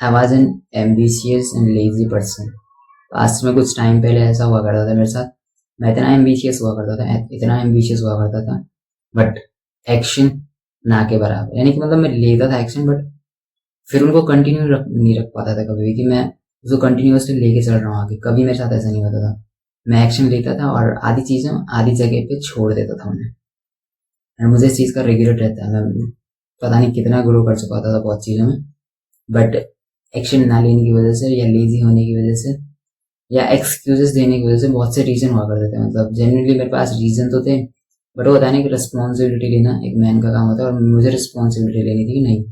I was an ambitious and lazy person. Past में कुछ time पहले ऐसा हुआ करता था मेरे साथ, मैं इतना एम्बिशियस हुआ करता था, इतना एम्बिशियस हुआ करता था, बट एक्शन ना के बराबर। यानी कि मतलब मैं लेता था एक्शन, बट फिर उनको कंटिन्यू नहीं रख पाता था कभी भी, कि मैं उसको कंटिन्यूअसली लेके चल रहा हूँ आगे। कभी मेरे साथ ऐसा नहीं होता था। मैं एक्शन लेता था और आधी चीजें आधी जगह पे छोड़ देता था उन्हें, एंड मुझे इस चीज का रिग्रेट रहता है। मैं पता नहीं कितना ग्रो कर चुका था बहुत चीजों में, बट एक्शन ना लेने की वजह से या लेजी होने की वजह से या एक्सक्यूजेस देने की वजह से बहुत से रीजन हुआ करते थे। मतलब जेन्युइनली मेरे पास रीजन तो थे, बट वो होता है ना कि रिस्पॉन्सिबिलिटी लेना एक मैन का काम होता है, और मुझे रिस्पॉन्सिबिलिटी लेनी थी कि नहीं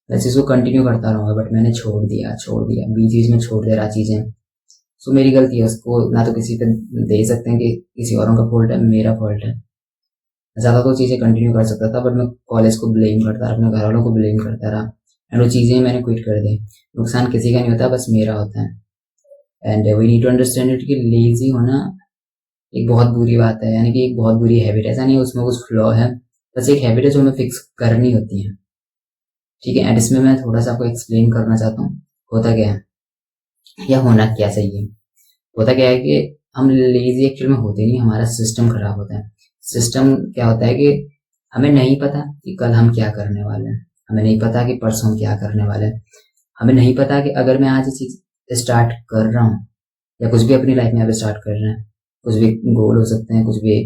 मैं चीज़ को कंटिन्यू करता रहूंगा, बट मैंने छोड़ दिया बीच बीच में छोड़ दे रहा चीज़ें। सो मेरी गलती है, उसको ना तो किसी पे दे सकते हैं कि किसी औरों का फॉल्ट है, मेरा फॉल्ट है। ज़्यादा तो चीज़ें कंटिन्यू कर सकता था, बट मैं कॉलेज को ब्लेम करता रहा, अपने घर वालों को ब्लेम करता रहा, एंड वो चीज़ें मैंने क्विट कर दी। नुकसान किसी का नहीं होता, बस मेरा होता है। And we need to understand it कि लेजी होना एक बहुत बुरी बात है, यानी कि एक बहुत बुरी हैबिट है। ऐसा नहीं है उसमें कुछ फ्लॉ है, बस एक हैबिट है जो हमें फिक्स करनी होती है। ठीक है, एंड इसमें मैं थोड़ा सा आपको एक्सप्लेन करना चाहता हूँ होता क्या है या होना क्या चाहिए। होता क्या है कि हम लेजी एक्चुअल में होते नहीं, हमारा सिस्टम खराब होता है। सिस्टम क्या होता है कि हमें नहीं पता कि कल हम क्या करने वाले हैं, हमें नहीं पता कि परसों हम क्या करने वाले हैं, हमें नहीं पता कि अगर मैं आज ये चीज स्टार्ट कर रहा हूँ या कुछ भी अपनी लाइफ में आप स्टार्ट कर रहे हैं, कुछ भी गोल हो सकते हैं, कुछ भी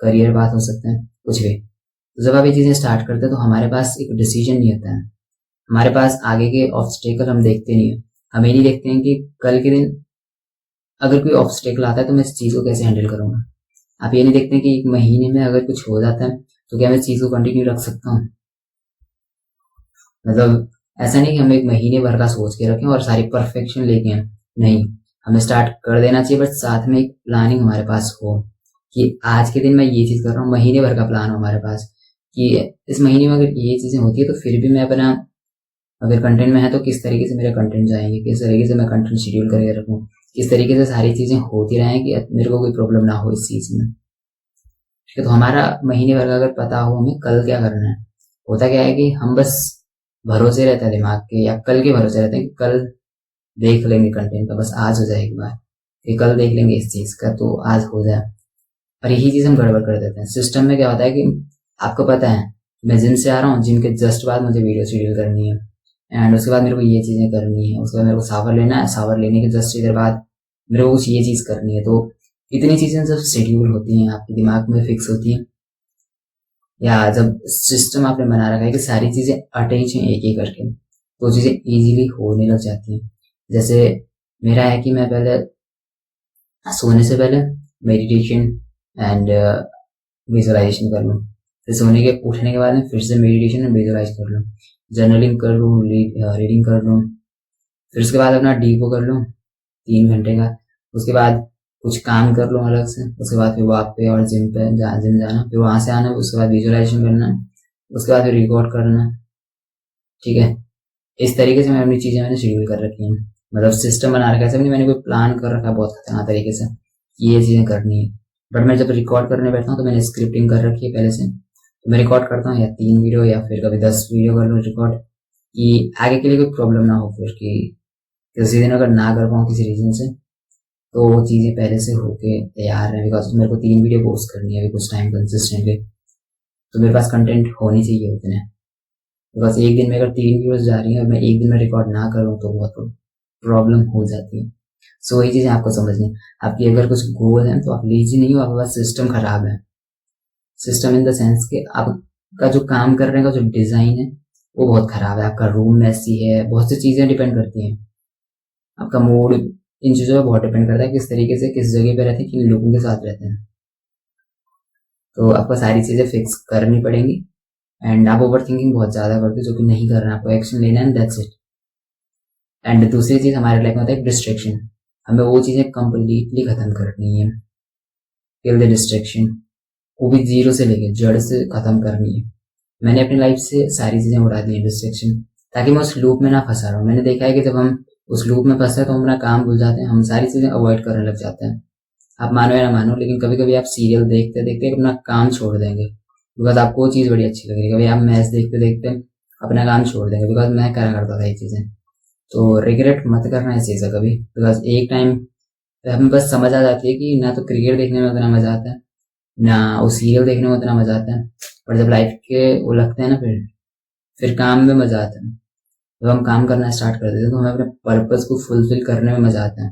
करियर बात हो सकते हैं, कुछ भी। तो जब आप ये चीजें स्टार्ट करते हैं तो हमारे पास एक डिसीजन नहीं होता है, हमारे पास आगे के ऑब्स्टेकल हम देखते नहीं है। हम ये नहीं देखते हैं कि कल के दिन अगर कोई ऑब्स्टेकल आता है तो मैं इस चीज को कैसे हैंडल करूंगा। आप ये नहीं देखते हैं कि एक महीने में अगर कुछ हो जाता है तो क्या मैं इस चीज को कंटिन्यू रख सकता हूँ। मतलब ऐसा नहीं कि हम एक महीने भर का सोच के रखें और सारी परफेक्शन लेके आए, नहीं, हमें स्टार्ट कर देना चाहिए, बट साथ में एक प्लानिंग हमारे पास हो कि आज के दिन मैं ये चीज कर रहा हूँ। महीने भर का प्लान हो हमारे पास कि इस महीने में अगर ये चीजें होती है तो फिर भी मैं अपना, अगर कंटेंट में है तो किस तरीके से मेरे कंटेंट जाएंगे, किस तरीके से मैं कंटेंट शेड्यूल करके रखूँ, किस तरीके से सारी चीजें होती रहें कि मेरे को कोई प्रॉब्लम ना हो इस चीज में। ठीक है, तो हमारा महीने भर का अगर पता हो हमें कल क्या करना है। होता क्या है कि हम बस भरोसे रहते हैं दिमाग के या कल के भरोसे रहते हैं कि कल देख लेंगे कंटेंट का, बस आज हो जाए एक बार, कि कल देख लेंगे इस चीज का तो आज हो जाए। और यही चीज हम गड़बड़ कर देते हैं। सिस्टम में क्या होता है कि आपको पता है मैं जिम से आ रहा हूँ, जिम के जस्ट बाद मुझे वीडियो शेड्यूल करनी है, एंड उसके बाद मेरे को ये चीजें करनी है, उसके बाद मेरे को शावर लेना है, शावर लेने के जस्ट इधर बाद मेरे को कुछ ये चीज करनी है। तो इतनी चीजें जब शेड्यूल होती हैं आपके दिमाग में फिक्स होती हैं, या जब सिस्टम आपने बना रखा है कि सारी चीजें अटैच हैं एक एक करके, तो चीजें इजीली होने लग जाती हैं। जैसे मेरा है कि मैं पहले सोने से पहले मेडिटेशन एंड विजुअलाइजेशन कर लूँ, फिर सोने के उठने के बाद में फिर से मेडिटेशन एंड विजुअलाइज कर लूँ, जर्नलिंग कर लूँ, रीडिंग कर लूँ, फिर उसके बाद अपना डीप कर लूँ 3 घंटे का, उसके बाद कुछ काम कर लूँ अलग से, उसके बाद फिर वॉक पे और जिम पे जिम जाना, फिर वहां से आना, उसके बाद विजुअलाइजेशन करना, उसके बाद फिर रिकॉर्ड करना। ठीक है, इस तरीके से मैं अपनी चीजें मैंने शेड्यूल कर रखी हैं, मतलब सिस्टम बना रखा है। ऐसा नहीं मैंने कोई प्लान कर रखा है बहुत खतरनाक तरीके से कि ये चीजें करनी है, बट मैं जब रिकॉर्ड करने बैठता हूँ तो मैंने स्क्रिप्टिंग कर रखी है पहले से। तो मैं रिकॉर्ड करता हूँ या 3 वीडियो या फिर कभी 10 वीडियो कर लूँ रिकॉर्ड, कि आगे के लिए कोई प्रॉब्लम ना हो फिर कि किसी दिन अगर ना कर पाऊँ किसी रीजन से तो वो चीज़ें पहले से होके तैयार है। बिकॉज मेरे को 3 वीडियो पोस्ट करनी है अभी कुछ टाइम कंसिस्टेंटली, तो मेरे पास कंटेंट होनी चाहिए उतने। बिकॉज एक दिन में अगर 3 वीडियोस जा रही है और मैं एक दिन में रिकॉर्ड ना करूँ तो बहुत प्रॉब्लम हो जाती है। सो वही चीज़ें आपको समझनी है। आपकी अगर कुछ गोल है तो आप लेजी नहीं हो, आपके पास सिस्टम खराब है। सिस्टम इन द सेंस कि आपका जो काम करने का जो डिजाइन है वो बहुत खराब है, आपका रूम मैसी है, बहुत सी चीजें डिपेंड करती हैं, आपका मूड इन चीजों पर बहुत डिपेंड करता है, किस तरीके से किस जगह पे रहते हैं, किन लोगों के साथ रहते हैं। तो आपको सारी चीजें फिक्स करनी पड़ेंगी, एंड आप ओवर थिंकिंग बहुत ज्यादा करते हो जो कि नहीं करना, आपको एक्शन लेना है, दैट्स इट। एंड दूसरी चीज हमारे लाइफ में होता है डिस्ट्रैक्शन, हमें वो चीजें कंप्लीटली खत्म करनी है, किल द डिस्ट्रैक्शन, वो भी जीरो से लेके जड़ से खत्म करनी है। मैंने अपनी लाइफ से सारी चीजें उड़ा दी हैं डिस्ट्रैक्शन, ताकि मैं उस लूप में ना फंसा रहा हूँ। मैंने देखा है कि जब हम उस लूप में फंसते हैं तो हम अपना काम भूल जाते हैं, हम सारी चीजें अवॉइड करने लग जाते हैं। आप मानो या ना मानो, लेकिन कभी कभी आप सीरियल देखते देखते अपना काम छोड़ देंगे बिकॉज आपको वो चीज बड़ी अच्छी लग रही है। कभी आप मैच देखते देखते अपना काम छोड़ देंगे, बिकॉज मैं करा करता था ये चीजें। तो रिग्रेट मत करना इस चीज़ का कभी, बिकॉज एक टाइम पे हमें बस समझ आ जाती है कि ना तो क्रिकेट देखने में उतना मजा आता है, ना वो सीरियल देखने में उतना मजा आता है, पर जब लाइफ के वो लगते हैं ना, फिर काम में मजा आता है। जब हम काम करना स्टार्ट कर देते हैं तो हमें अपने पर्पस को फुलफिल करने में मजा आता है,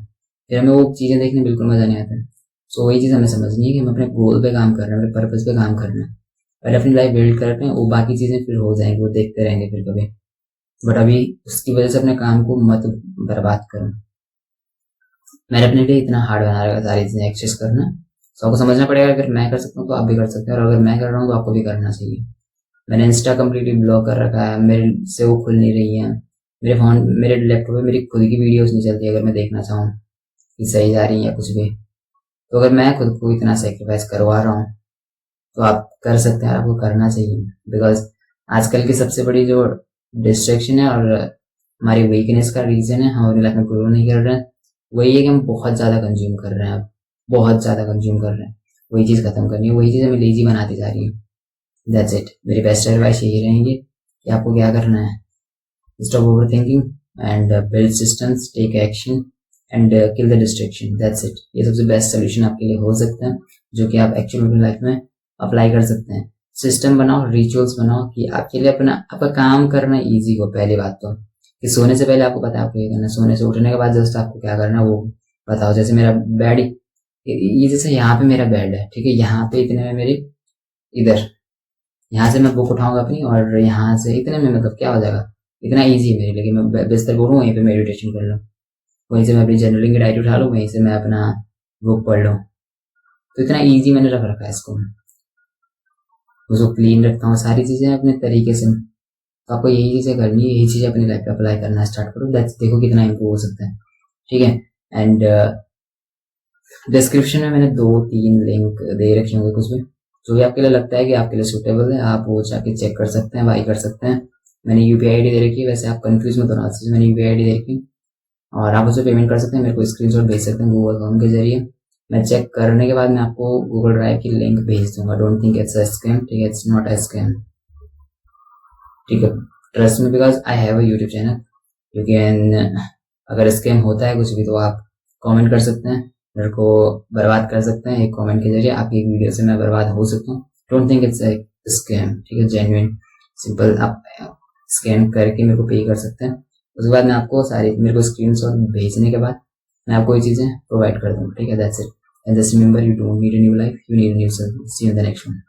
फिर हमें वो चीज़ें देखने में बिल्कुल मजा नहीं आता है। सो वही चीज़ हमें समझनी है कि हमें अपने गोल पे काम करना है, अपने पर्पस पे काम करना है। पहले अपनी लाइफ बिल्ड करते हैं, वो बाकी चीज़ें फिर हो जाएंगी, वो देखते रहेंगे फिर कभी। बट अभी उसकी वजह से अपने काम को मत बर्बाद करो। मैंने अपने लिए इतना हार्ड बना रखा है सारी चीज़ें एक्सेस करना, तो आपको समझना पड़ेगा अगर मैं कर सकता हूँ तो आप भी कर सकते हैं, और अगर मैं कर रहा हूँ तो आपको भी करना चाहिए। मैंने इंस्टा कम्प्लीटली ब्लॉक कर रखा है, मेरे से वो खुल नहीं रही है। मेरे लैपटॉप में मेरी खुद की वीडियोस नहीं चलती अगर मैं देखना चाहूँ कि सही जा रही है या कुछ भी। तो अगर मैं खुद को इतना सेक्रीफाइस करवा रहा हूँ तो आप कर सकते हैं, आपको करना चाहिए। बिकॉज आजकल की सबसे बड़ी जो डिस्ट्रैक्शन है और हमारी वीकनेस का रीजन है हम अपनी लाइफ में ग्रो नहीं कर रहे हैं, वही है कि हम बहुत ज़्यादा कंज्यूम कर रहे हैं। अब बहुत ज़्यादा कंज्यूम कर रहे हैं, वही चीज़ खत्म करनी है, वही चीज़ हमें लेजी बनाती जा रही है। That's it. मेरी बेस्ट एडवाइस यही रहेंगी कि आपको क्या करना है, stop over thinking and build systems, take action and kill the distraction. That's it. ये सबसे बेस्ट सोल्यूशन आपके लिए हो सकता है जो कि आप एक्चुअल अपनी लाइफ में अप्लाई कर सकते हैं। सिस्टम बनाओ, रिचुअल्स बनाओ कि आपके लिए अपना आपका काम करना इजी हो। पहली बात तो कि सोने से पहले आपको पता है आपको ये करना है, सोने से उठने के बाद जस्ट आपको क्या करना है वो बताओ। जैसे मेरा बेड, ये जैसे यहाँ पे मेरा बेड है, ठीक है, यहाँ पे इतने में मेरी इधर, यहाँ से मैं बुक उठाऊंगा अपनी और यहाँ से इतने में मतलब क्या हो जाएगा, इतना ईजी है मेरे लिए कि मैं बिस्तर बोलूँ वहीं पे मेडिटेशन कर लूँ, वहीं से मैं अपनी जर्नलिंग की डायरी उठा लूँ, वहीं से मैं अपना बुक पढ़ लूँ। तो इतना ईजी मैंने रख रखा है इसको, उसको क्लीन रखता हूँ, सारी चीज़ें अपने तरीके से। तो आपको यही चीज़ें करनी है, यही चीज़ें अपनी लाइफ पे अप्लाई करना स्टार्ट करो, दैट्स, देखो कितना इम्प्रूव हो सकता है। ठीक है। एंड डिस्क्रिप्शन में मैंने 2-3 लिंक दे रखे होंगे, कुछ भी जो भी आपके लिए लगता है कि आपके लिए सूटेबल है आप वो जाके चेक कर सकते हैं, बाई कर सकते हैं। मैंने यूपीआई आईडी दे रखी है, वैसे आप कंफ्यूज मत होना, मैंने यूपीआई आईडी दे रखी है और आप उसे पेमेंट कर सकते हैं, मेरे को स्क्रीनशॉट भेज सकते हैं गूगल फॉर्म के जरिए। मैं चेक करने के बाद मैं आपको गूगल ड्राइव की लिंक भेज दूंगा। Don't think it's a scam, ठीक है, इट्स नॉट अ स्कैम, ठीक है, trust me because I have a YouTube channel. You can, अगर स्कैम होता है कुछ भी तो आप कमेंट कर सकते हैं, मेरे को बर्बाद कर सकते हैं एक कमेंट के जरिए, आपकी एक वीडियो से मैं बर्बाद हो सकता हूँ। Don't think it's a scam, ठीक है, जेन्युइन सिंपल। आप स्कैन करके मेरे को पे कर सकते हैं, उसके बाद मैं आपको सारी, मेरे को स्क्रीनशॉट भेजने के बाद मैं आपको ये चीज़ें प्रोवाइड कर दूँगा, ठीक है, that's it. And just remember, you don't need a new life, you need a new self. See you in the next one.